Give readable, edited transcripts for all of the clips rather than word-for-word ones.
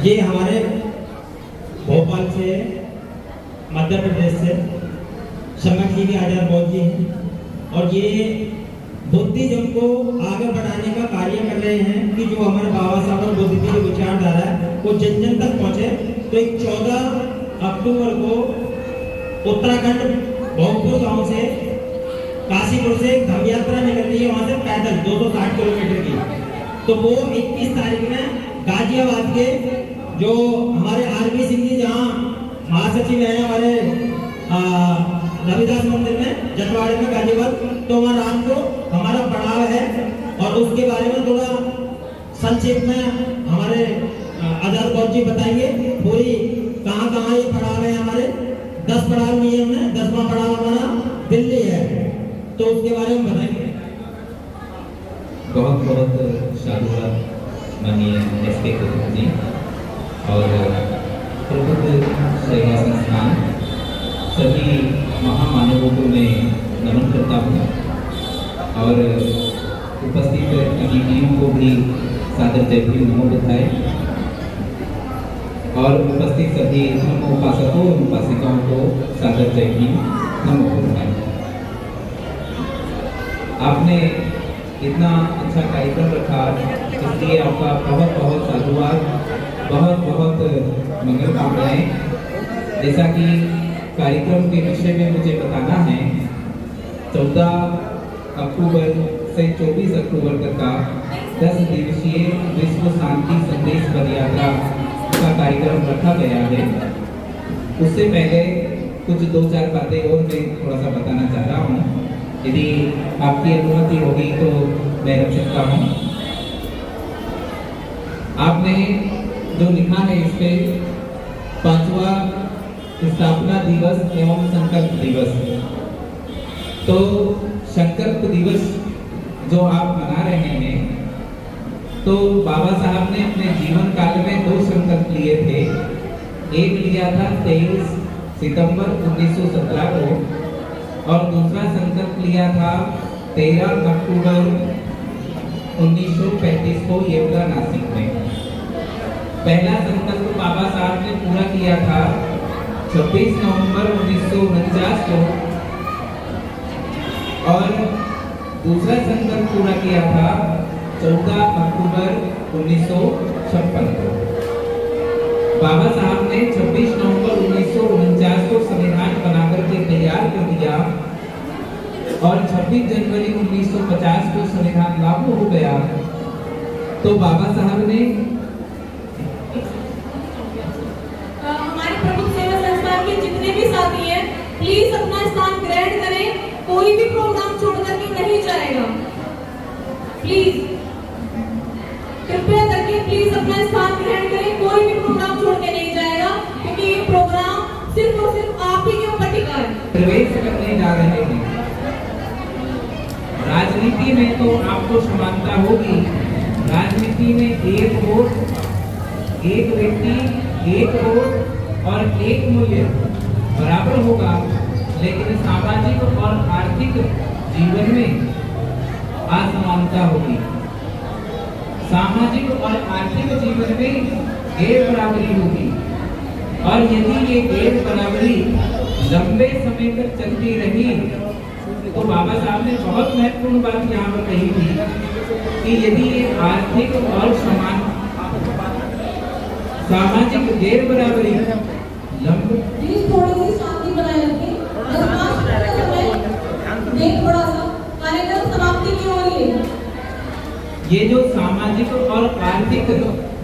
ये हमारे भोपाल से, मध्य प्रदेश से शमक जी भी आजाद बौद्ध जी हैं और ये बुद्धिज्म को आगे बढ़ाने का कार्य कर रहे हैं कि जो हमारे बाबा साहब और बुद्ध की जो विचारधारा है वो जन जन तक पहुंचे। तो एक 14 अक्टूबर को उत्तराखंड भोजपुर गांव से काशीपुर से एक धम यात्रा निकल रही है, वहां से पैदल 260 किलोमीटर की। तो वो 21 तारीख में गाजियाबाद के जो हमारे आरबी सिंह जी जहाँ महासचिव है हमारे रविदास मंदिर में जटवाड़े में गाजियाबाद, तो वहाँ रात को हमारा पड़ाव है और उसके बारे में थोड़ा संक्षेप में हमारे आजाद बौद्ध जी बताएंगे पूरी कहाँ ये पड़ाव है। हमारे 10 पड़ाव नहीं है, हमने 10वां पड़ाव हमारा दिल्ली है, तो उसके बारे में बताएंगे। बहुत बहुत साधुवाद माननीय एस.के. कुतुब जी और प्रबुद्ध सेवा संस्थान सभी महामानवों को मैं नमन करता हूँ और उपस्थित अतिथियों को भी सादर जयपुरी नमो बधाई और उपस्थित सभी धर्म उपासकों और उपासिकाओं को सादर जयपुरी नमो बधाई। आपने इतना अच्छा कार्यक्रम रखा, इसलिए आपका बहुत बहुत साधुवाद, बहुत बहुत मंगल कामनाएं। जैसा कि कार्यक्रम के विषय में मुझे बताना है, 14 अक्टूबर से 24 अक्टूबर तक का 10 दिवसीय विश्व शांति संदेश पदयात्रा का कार्यक्रम रखा गया है। उससे पहले कुछ 2-4 बातें और मैं थोड़ा सा बताना चाह रहा हूँ, यदि आपकी अनुमति होगी तो मैं रख सकता हूँ। आपने जो लिखा है इस पे 5वां स्थापना दिवस एवं संकल्प दिवस, तो संकल्प दिवस जो आप मना रहे हैं, तो बाबा साहब ने अपने जीवन काल में 2 संकल्प लिए थे। एक लिया था 23 सितंबर 1917 को और दूसरा संकल्प लिया था 13 अक्टूबर 1935 को येवला नासिक में। पहला संकल्प बाबा साहब ने पूरा किया था 26 नवंबर 1949 को और दूसरा संकल्प पूरा किया था 14 अक्टूबर 1956 को। बाबा साहब ने 26 नवंबर 1949 को संविधान बनाकर के तैयार कर दिया और 26 जनवरी 1950 को संविधान लागू हो गया। तो बाबा साहब ने हमारे प्रमुख सेवा संस्थान के जितने भी साथी हैं, प्लीज अपना स्थान ग्रहण करें, कोई भी प्रोग्राम छोड़ करके नहीं जाएगा। प्लीज कृपया करके प्लीज अपना स्थान ग्रहण करें, कोई भी प्रोग्राम छोड़ के नहीं जाएगा, क्योंकि ये प्रोग्राम सिर्फ और सिर्फ आप ही के ऊपर टिका है। प्रवेश करने जा रहे हैं। राजनीति में तो आपको समानता होगी, राजनीति में एक वोट, एक व्यक्ति, एक वोट और एक मूल्य बराबर होगा, लेकिन सामाजिक और आर्थिक जीवन में असमानता होगी। सामाजिक और आर्थिक जीवन में गैर बराबरी होगी और यदि ये गैर बराबरी लंबे समय तक चलती रही, तो बाबा साहब ने बहुत महत्वपूर्ण बात यहाँ पर कही थी कि यदि ये आर्थिक और सामाजिक गैर बराबरी प्लीज थोड़ी सी शांति बनाए रखें। थोड़ा सा कार्यक्रम समाप्ति की हो रही है। ये जो सामाजिक और आर्थिक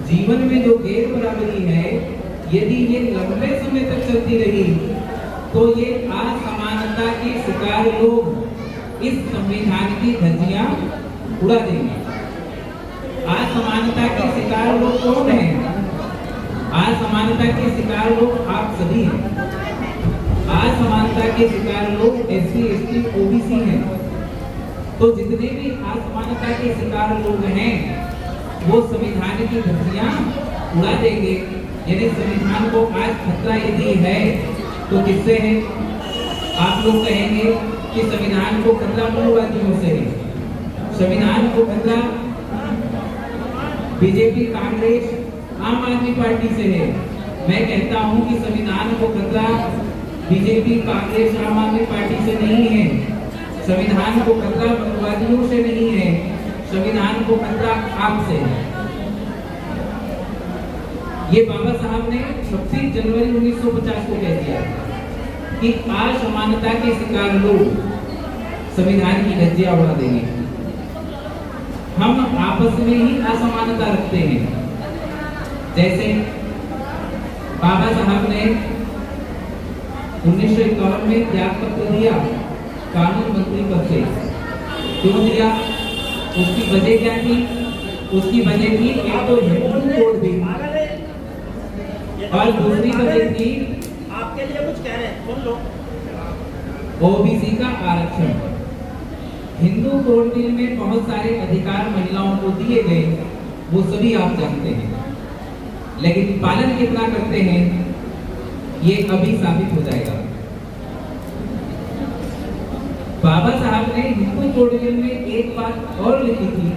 जीवन में जो गैर बराबरी है, यदि ये लंबे समय तक चलती रही, तो ये असमानता के शिकार लोग इस संविधान की धज्जियां उड़ा देंगे। असमानता के शिकार लोग कौन हैं? असमानता के शिकार लोग आप सभी हैं। असमानता के शिकार लोग SC, ST, OBC हैं। तो जितने भी असमानता के शिकार लोग हैं, वो संविधान की धज्जियां उड़ा देंगे। यानी संविधान को आज खतरा यदि है तो किससे है? आप लोग कहेंगे कि संविधान को खतरा मूलवादियों से है, संविधान को खतरा बीजेपी, कांग्रेस आम आदमी पार्टी से है। मैं कहता हूं कि संविधान को खतरा बीजेपी, कांग्रेस, आम आदमी पार्टी से नहीं है। संविधान को खतरा मंगवादियों से नहीं है, संविधान को खतरा आपसे है। ये बाबा साहब ने 26 जनवरी 1950 को कह दिया कि असमानता के शिकार लोग संविधान की धज्जियां उड़ा देंगे। हम आपस में ही असमानता रखते हैं। जैसे बाबा साहब ने 1951 में त्याग पत्र दिया कानून मंत्री पद से। क्यों दिया? उसकी वजह क्या थी? उसकी वजह थी एक तो हिंदू कोड भी, और दूसरी वजह थी आपके लिए कुछ कह रहे हैं, सुन लो। ओबीसी का आरक्षण। हिंदू कोड बिल में बहुत सारे अधिकार महिलाओं को दिए गए, वो सभी आप जानते हैं, लेकिन पालन कितना करते हैं ये अभी साबित हो जाएगा। बाबा साहब ने हिंदू कोड बिल में एक बात और लिखी थी।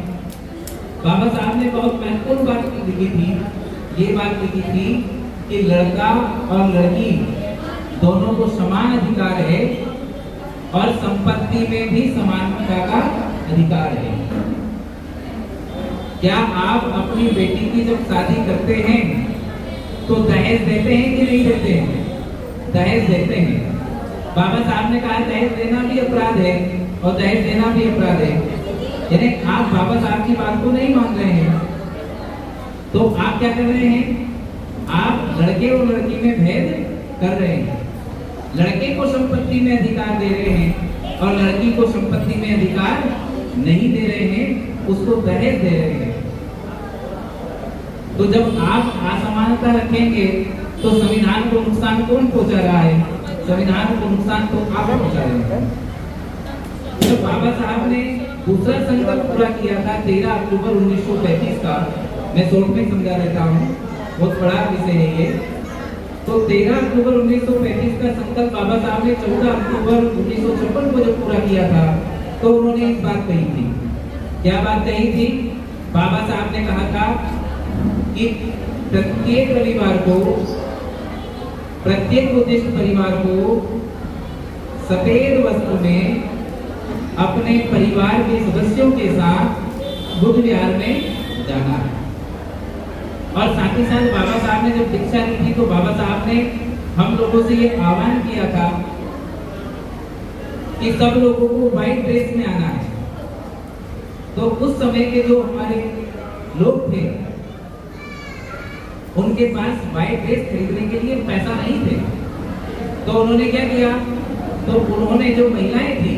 बाबा साहब ने बहुत महत्वपूर्ण बात लिखी थी। ये बात लिखी थी कि लड़का और लड़की दोनों को समान अधिकार है और संपत्ति में भी समानता का अधिकार है। क्या आप अपनी बेटी की जब शादी करते हैं तो दहेज देते हैं कि नहीं देते हैं? दहेज देते हैं। बाबा साहब ने कहा दहेज देना भी अपराध है और दहेज देना भी अपराध है। यानी आप बाबा साहब की बात को नहीं मान रहे हैं, तो आप क्या कर रहे हैं? आप लड़के और लड़की में भेद कर रहे हैं। लड़के को संपत्ति में अधिकार दे रहे हैं और लड़की को संपत्ति में अधिकार नहीं दे रहे हैं, उसको दहेज दे रहे हैं। तो जब आप असमानता रखेंगे तो संविधान को नुकसान कौन पहुंचा रहा है? संविधान को नुकसान तो आप पहुंचा रहे हैं। तो बाबा साहब ने दूसरा संकल्प पूरा किया था 13 अक्टूबर 1935 का। मैं शॉर्ट में समझा देता हूँ, बहुत बड़ा विषय है ये। तो 13 अक्टूबर 1935 का संकल्प बाबा साहब ने 14 अक्टूबर 1956 को जब पूरा किया था तो उन्होंने एक बात कही थी। क्या बात कही थी? बाबा साहब ने कहा था कि प्रत्येक रविवार को, प्रत्येक बुद्धिस्ट परिवार को सफेद वस्त्र में अपने परिवार के सदस्यों के साथ बुद्ध विहार में जाना है। और साथ ही साथ बाबा साहब ने जब दीक्षा ली थी तो बाबा साहब ने हम लोगों से ये आह्वान किया था कि सब लोगों को व्हाइट ड्रेस में आना है। तो उस समय के जो हमारे लोग थे उनके पास व्हाइट ड्रेस खरीदने के लिए पैसा नहीं थे, तो उन्होंने क्या किया? तो उन्होंने जो महिलाएं थी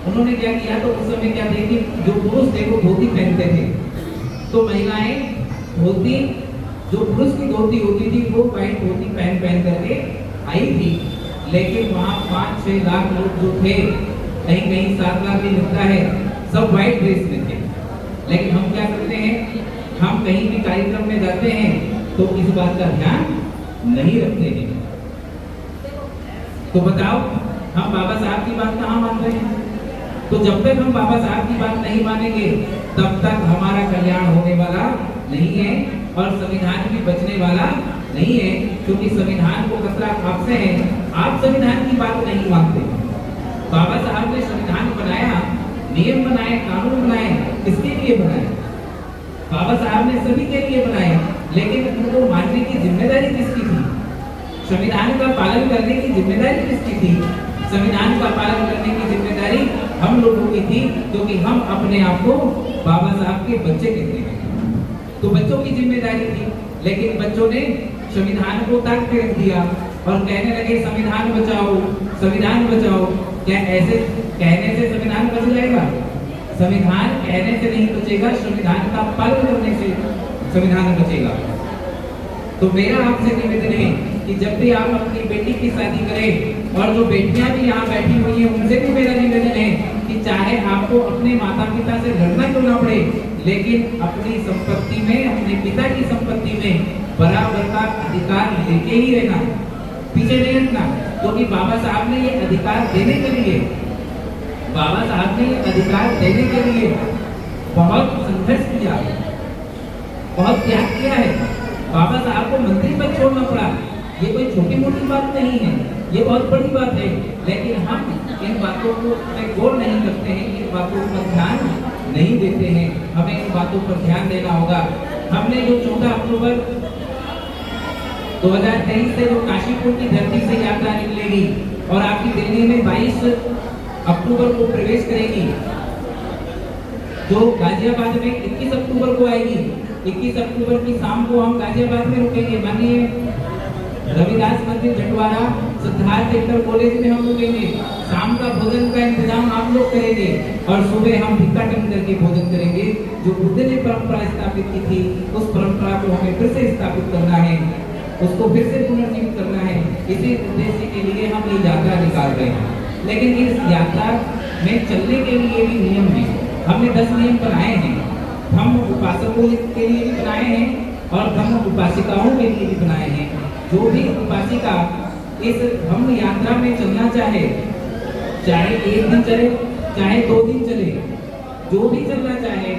उन्होंने क्या किया? तो उस समय क्या थे कि जो पुरुष थे वो धोती पहनते थे, तो महिलाएं धोती, जो पुरुष की धोती होती थी वो व्हाइट धोती पहन करके आई थी। लेकिन वहाँ 5-6 लाख लोग जो थे, कहीं कहीं 7 लाख भी लगता है, सब व्हाइट ड्रेस में थे। लेकिन हम क्या करते हैं? हम कहीं भी कार्यक्रम में जाते हैं तो इस बात का ध्यान नहीं रखते हैं। तो बताओ हम बाबा साहब की बात कहाँ मान रहे हैं? तो जब तक हम बाबा साहब की बात नहीं मानेंगे तब तक हमारा कल्याण होने वाला नहीं है और संविधान भी बचने वाला नहीं है, क्योंकि संविधान को खतरा आपसे है। आप संविधान की बात नहीं मानते। बाबा साहब ने संविधान बनाया, नियम बनाए, कानून बनाए, किसके लिए बनाए? बाबा साहब ने सभी के लिए बनाए, लेकिन उनको मानने की जिम्मेदारी किसकी थी? संविधान का पालन करने की जिम्मेदारी किसकी थी? संविधान का पालन करने की जिम्मेदारी हम लोगों की थी, क्योंकि हम अपने आप को बाबा साहब के बच्चे कहते हैं। तो बच्चों की जिम्मेदारी थी, लेकिन बच्चों ने संविधान को ताक पे रख दिया और कहने लगे संविधान बचाओ, संविधान बचाओ। क्या ऐसे कहने से संविधान बच जाएगा? संविधान कहने से नहीं बचेगा, संविधान का पालन करने से संविधान बचेगा। तो मेरा आपसे निवेदन है कि जब भी आप अपनी बेटी की शादी करें, और जो बेटियां भी यहाँ बैठी हुई हैं उनसे भी मेरा निवेदन है कि चाहे आपको अपने माता पिता से लड़ना क्यों ना पड़े, लेकिन अपनी संपत्ति में, अपने पिता की संपत्ति में बराबर का अधिकार लेके ही रहना, पीछे नहीं हटना। क्योंकि बाबा साहब ने ये अधिकार देने के लिए, बाबा साहब ने ये अधिकार देने के लिए बहुत संघर्ष किया, बहुत त्याग किया है। बाबा साहब को मंदिर में छोड़ना पड़ा। ये कोई छोटी मोटी बात नहीं है, ये बहुत बड़ी बात है। लेकिन हम इन बातों को पे गौर नहीं करते हैं, इन बातों पर ध्यान नहीं देते हैं। हमें इन बातों पर ध्यान देना होगा। हमने जो 14 अक्टूबर 2023 से जो काशीपुर की धरती से यात्रा निकलेगी और आपकी दिल्ली में 22 अक्टूबर को प्रवेश करेगी, जो गाजियाबाद में 21 अक्टूबर को आएगी। 21 अक्टूबर की शाम को हम गाजियाबाद में रुकेंगे। माननीय रविदास मंदिर जटवाड़ा सिद्धार्थ इंटर कॉलेज में हम रुकेंगे। शाम का भोजन का इंतजाम आप लोग करेंगे और सुबह हम भिक्काटन करके भोजन करेंगे। जो बुद्ध ने परंपरा स्थापित की थी, उस परंपरा को हमें फिर से स्थापित करना है, उसको फिर से पुनर्जीवित करना है। इसी उद्देश्य के लिए हम ये यात्रा निकाल रहे हैं। लेकिन इस यात्रा में चलने के लिए भी नियम है। हमने 10 नियम बनाए हैं। हम उपासकों के लिए भी बनाए हैं और धम्म उपासिकाओं के लिए भी बनाए हैं। जो भी उपासिका इस धम्म यात्रा में चलना चाहे, चाहे 1 दिन चले, चाहे 2 दिन चले, जो भी चलना चाहे,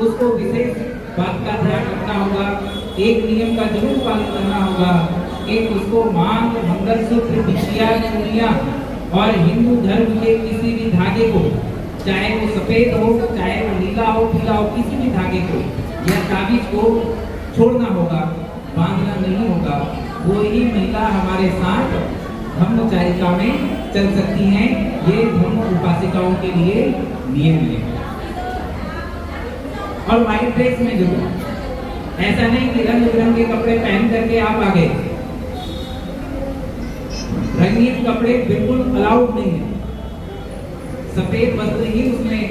उसको विशेष बात का ध्यान रखना होगा। एक नियम का जरूर पालन करना होगा कि उसको मांग, मंगलसूत्र, बिछिया, चूड़ियां और हिंदू धर्म के किसी भी धागे को, चाहे वो सफेद हो, चाहे वो नीला हो, पीला हो, किसी भी धागे को या ताबीज को छोड़ना होगा, बांधना नहीं होगा। वो ही महिला हमारे साथ धम्मचारिका में चल सकती हैं। ये धम्म उपासिकाओं के लिए नियम है। और व्हाइट ड्रेस में जरूर, ऐसा नहीं कि रंग बिरंगे कपड़े पहन करके आप आ गए। रंगीन कपड़े बिल्कुल अलाउड नहीं है। सफेद वस्त्र ही उसमें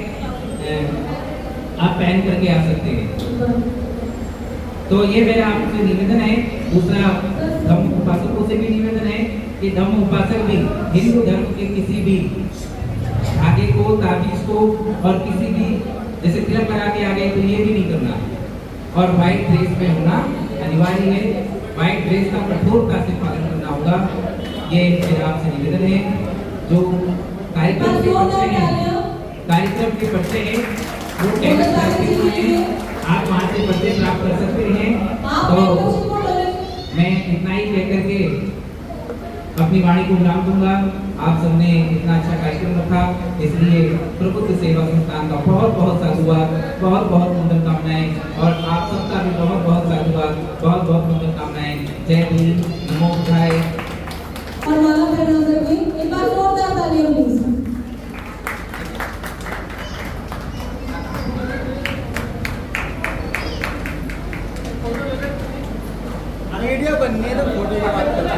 आप पहन करके आ सकते हैं। तो ये मेरा आपसे निवेदन है। दूसरा, धम्म उपासकों से भी निवेदन है कि धम्म उपासक भी हिंदू धर्म के किसी भी धागे को, ताबीज को और किसी भी जैसे तिलक लगा के आ गए तो ये भी नहीं करना। और व्हाइट ड्रेस में होना अनिवार्य है। व्हाइट ड्रेस का कठोरता से पालन करना होगा। ये मेरा आपसे निवेदन है। जो कार्यक्रम के बच्चे हैं वो कैंपस में हैं, आप वहाँ से पर्चे प्राप्त कर सकते हैं। तो मैं इतना ही कहकर के अपनी वाणी को विराम दूंगा। आप सबने इतना अच्छा कार्यक्रम रखा, इसलिए प्रबुद्ध सेवा संस्थान का बहुत बहुत साधुवाद, बहुत बहुत मंगल कामनाएं और आप सबका भी बहुत बहुत साधुवाद, बहुत बहुत मंगल कामनाएं। जय भीम, नमो बुद्धाय। और माला पहना करके एक बार जोरदार तालियां प्लीज। वीडियो बननी है तो फोटो की बात करते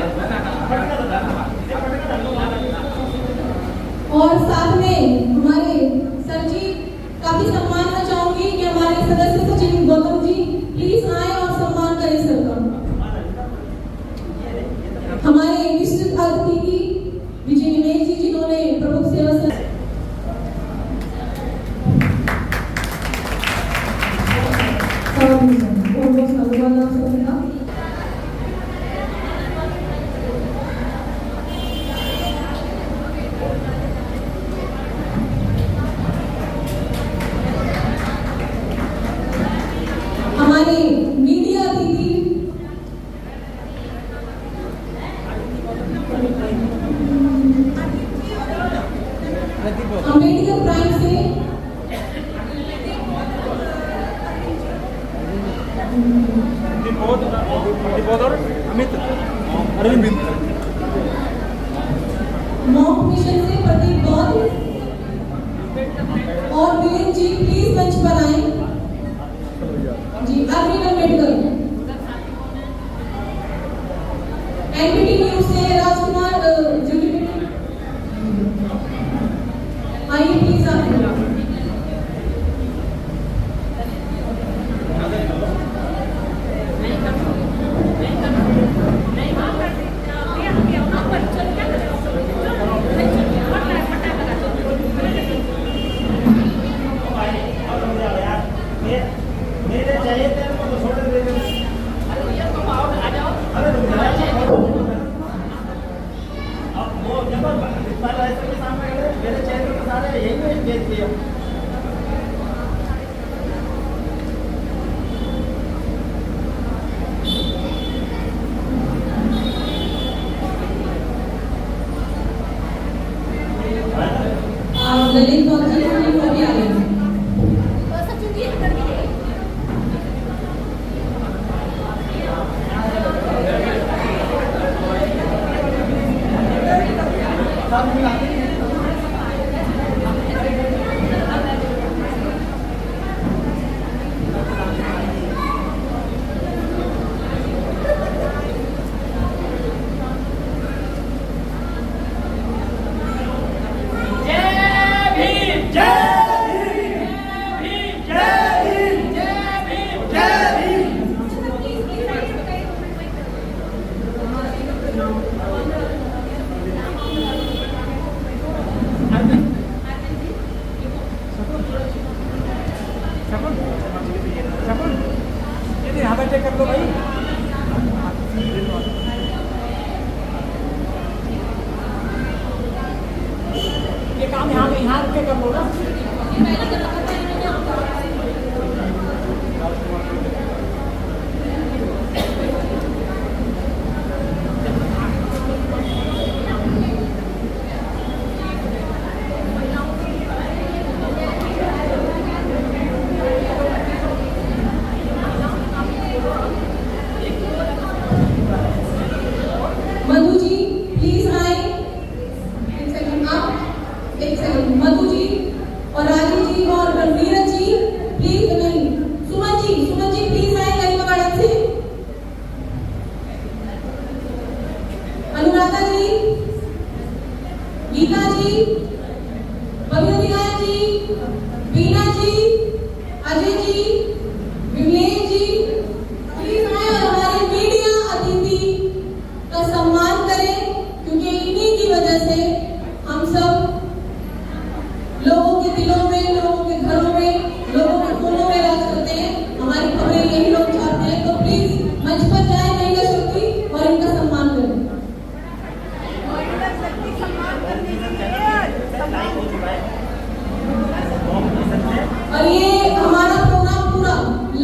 और साथ में हमारे सर जी का भी सम्मान करना चाहूंगी कि हमारे सदस्य सचिव गौतम जी प्लीज आए और सम्मान करें सर का। हमारे विशिष्ट अतिथि विजय निमेश जी जिन्होंने प्रमुख सेवा हमारे मीडिया अतिथि अम्बेडकर प्राइम से अमित अरविंद, मॉक मिशन से प्रदीप गौर और वीरेंद्र जी प्लीज मंच पर आए। जी अरविंद अम्बेडकर। एनबीटी न्यूज से राजकुमार आइए प्लीज आप। मेरे चाहिए थे तो छोड़ दे। अब वो जब के सामने मेरे चैनल के सारे यही भेज दिए। ललित कौर जी वो भी आ रहे हैं। यहाँ बैठे कर लो भाई। ये काम यहाँ रुक के कर लो ना। मधु जी प्लीज आए, एक सेकंड आप, एक सेकंड मधु जी और राजू जी और नीरज जी प्लीज, नहीं सुमन जी प्लीज आए करीब गार्डन से। अनुराधा जी, गीता जी, भगवती जी, बीना जी, अजय जी, विमलेश जी प्लीज आए और हमारे मीडिया अतिथि का सम्मान करें, क्योंकि इन्हीं की वजह से हम सब लोगों के दिलों में, लोगों के घरों में, लोगों के फोनों में राज करते हैं। हमारी खबरें यही लोग चाहते हैं। तो प्लीज मंच पर जाए महिला शक्ति और इनका सम्मान करें। और ये हमारा प्रोग्राम पूरा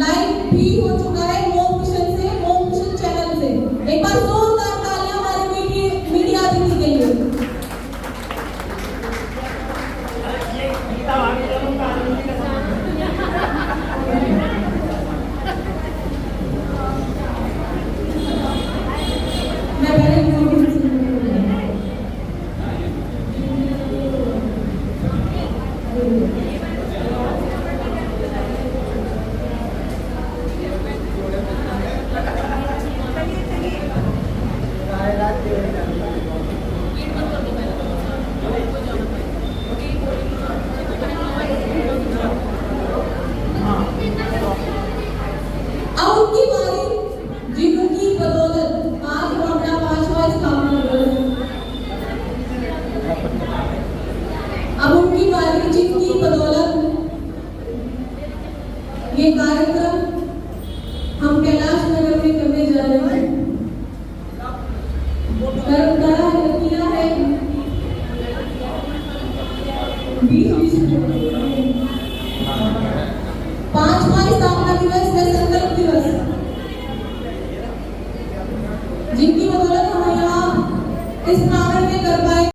लाइव भी हो चुका है मोम मिशन से, मोम मिशन चैनल से। एक बार जोरदार तालियां हमारे मीडिया अतिथि के लिए। मैं पहले अब उनकी बारी जिनकी बदौलत आज हम अपना 5वां स्थापना दिवस, अब उनकी बारी जिनकी बदौलत ये कार्यक्रम हम कैलाश नगर में करने जा रहे हैं। नर्मदा लकीरा है 20 5वां स्थापना दिवस है, संकल्प दिवस, जिनकी बदौलत हम यहाँ इस प्रांगण में कर पाए।